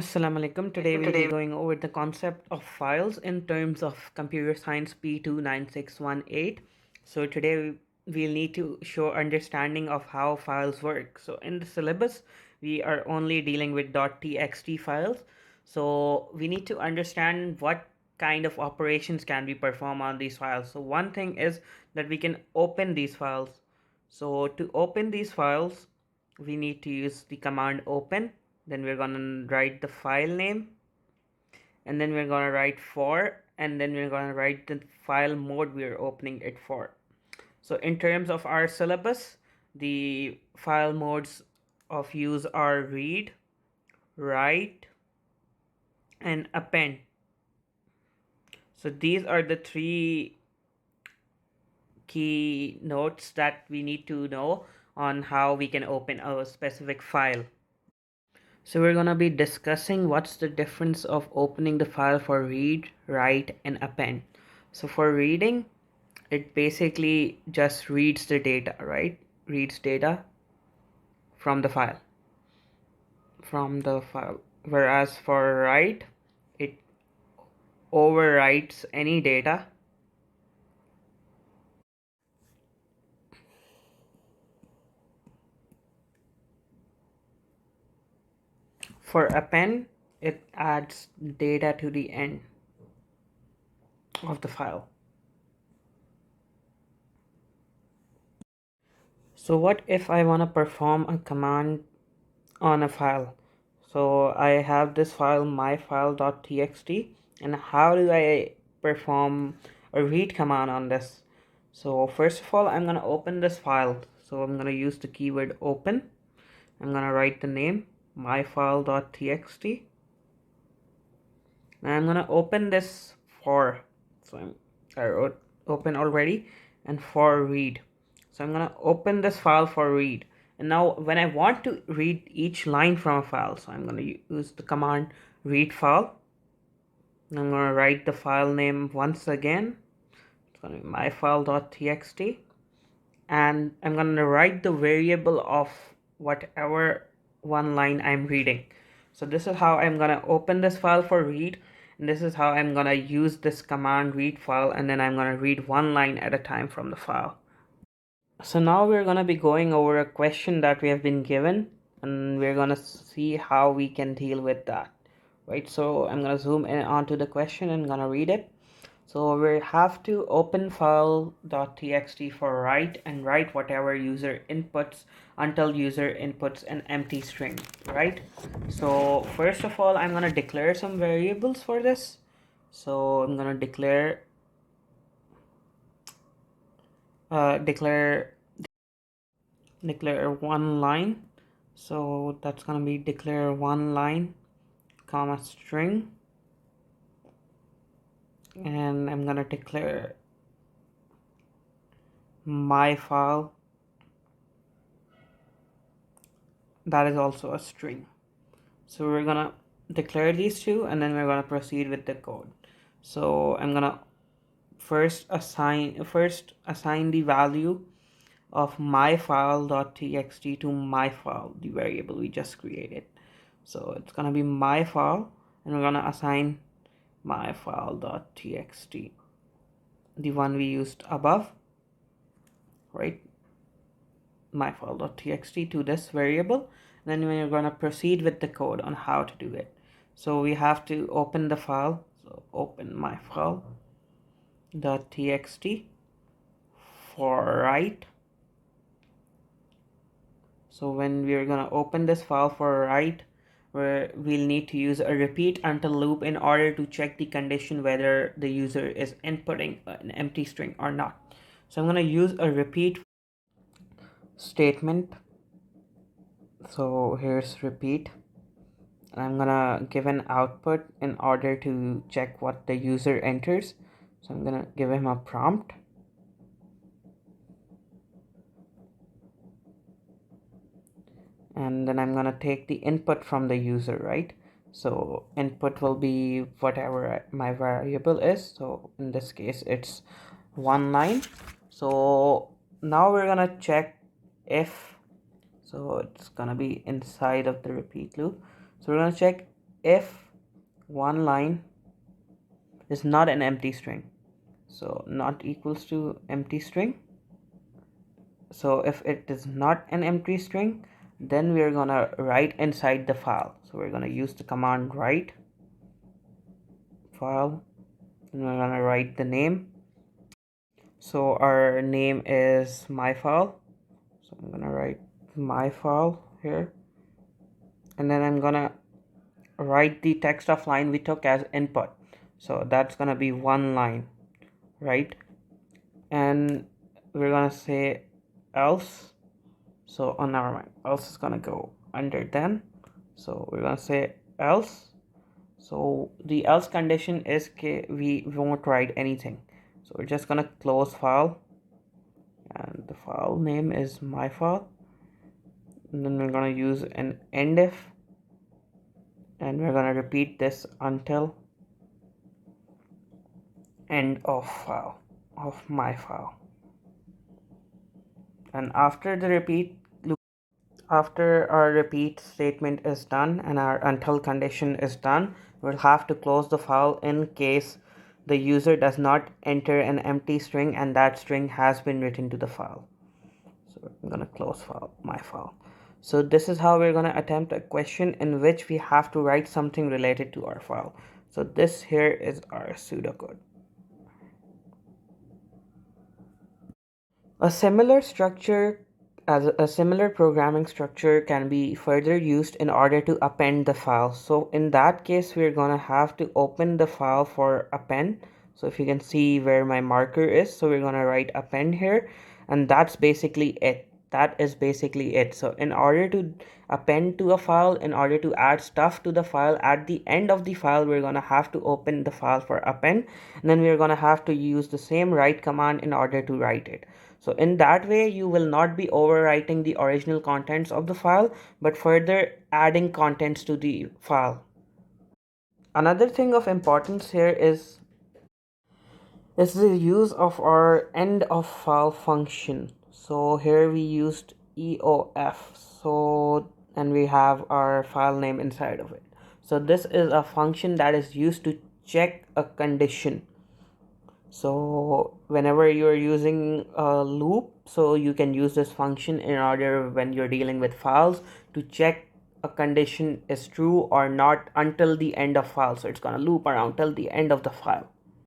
Assalamu alaikum. Today we'll be going over the concept of files in terms of computer science P29618. So today we'll need to show understanding of how files work. So in the syllabus, we are only dealing with .txt files. So we need to understand what kind of operations can we perform on these files. So one thing is that we can open these files. So to open these files, we need to use the command open. Then we're gonna write the file name, and then we're gonna write for, and then we're gonna write the file mode we're opening it for. So in terms of our syllabus, the file modes of use are read, write, and append. So these are the three key notes that we need to know on how we can open a specific file. So we're gonna be discussing what's the difference of opening the file for read, write, and append. So for reading, it basically just reads the data, right? Reads data from the file. Whereas for write, it overwrites any data. For append, it adds data to the end of the file. So what if I want to perform a command on a file? So I have this file myfile.txt, and how do I perform a read command on this? So first of all, I'm gonna open this file. So I'm gonna use the keyword open. I'm gonna write the name myfile.txt, and I'm gonna open this for. So I wrote open already, and for read. So I'm gonna open this file for read. And now when I want to read each line from a file, so I'm gonna use the command read file. I'm gonna write the file name once again. It's gonna be myfile.txt, and I'm gonna write the variable of whatever one line I'm reading. So this is how I'm gonna open this file for read, and this is how I'm gonna use this command read file, and then I'm gonna read one line at a time from the file. So now we're gonna be going over a question that we have been given, and we're gonna see how we can deal with that. Right, so I'm gonna zoom in onto the question and gonna read it. So we have to open file.txt for write, and write whatever user inputs until user inputs an empty string, right? So first of all, I'm gonna declare some variables for this. So I'm gonna declare declare one line. So that's gonna be declare one line comma string, and I'm gonna declare my file, that is also a string. So we're gonna declare these two, and then we're gonna proceed with the code. So I'm gonna first assign the value of myfile.txt to my file, the variable we just created. So it's gonna be my file, and we're gonna assign myfile.txt, the one we used above, right? myfile.txt to this variable. And then we're going to proceed with the code on how to do it. So we have to open the file. So open myfile.txt for write. So when we're going to open this file for write, we'll need to use a repeat until loop in order to check the condition whether the user is inputting an empty string or not. So I'm going to use a repeat statement. So here's repeat. I'm gonna give an output in order to check what the user enters. So I'm gonna give him a prompt. And then I'm gonna take the input from the user, right? So input will be whatever my variable is. So in this case, it's one line. So now we're gonna check if, so it's gonna be inside of the repeat loop. So we're gonna check if one line is not an empty string. So not equals to empty string. So if it is not an empty string, then we're gonna write inside the file. So we're gonna use the command write file, and we're gonna write the name. So our name is my file. So I'm gonna write my file here, and then I'm gonna write the text of line we took as input. So that's gonna be one line, right? And we're gonna say else. So oh, never mind, else is gonna go under then. So we're gonna say else. So the else condition is we won't write anything. So we're just gonna close file, and the file name is my file, and then we're gonna use an end if, and we're gonna repeat this until end of file of my file. And after our repeat statement is done and our until condition is done, we'll have to close the file in case the user does not enter an empty string and that string has been written to the file. So I'm gonna close file, my file. So this is how we're gonna attempt a question in which we have to write something related to our file. So this here is our pseudocode. A similar structure as a similar programming structure can be further used in order to append the file. So in that case, we're gonna have to open the file for append. So if you can see where my marker is, so we're gonna write append here, and that's basically it. That is basically it. So in order to append to a file, in order to add stuff to the file, at the end of the file, we're gonna have to open the file for append, and then we're gonna have to use the same write command in order to write it. So in that way, you will not be overwriting the original contents of the file, but further adding contents to the file. Another thing of importance here is the use of our end of file function. So here we used EOF. So and we have our file name inside of it. So this is a function that is used to check a condition. So whenever you're using a loop, so you can use this function in order when you're dealing with files to check a condition is true or not until the end of file. So it's gonna loop around till the end of the file.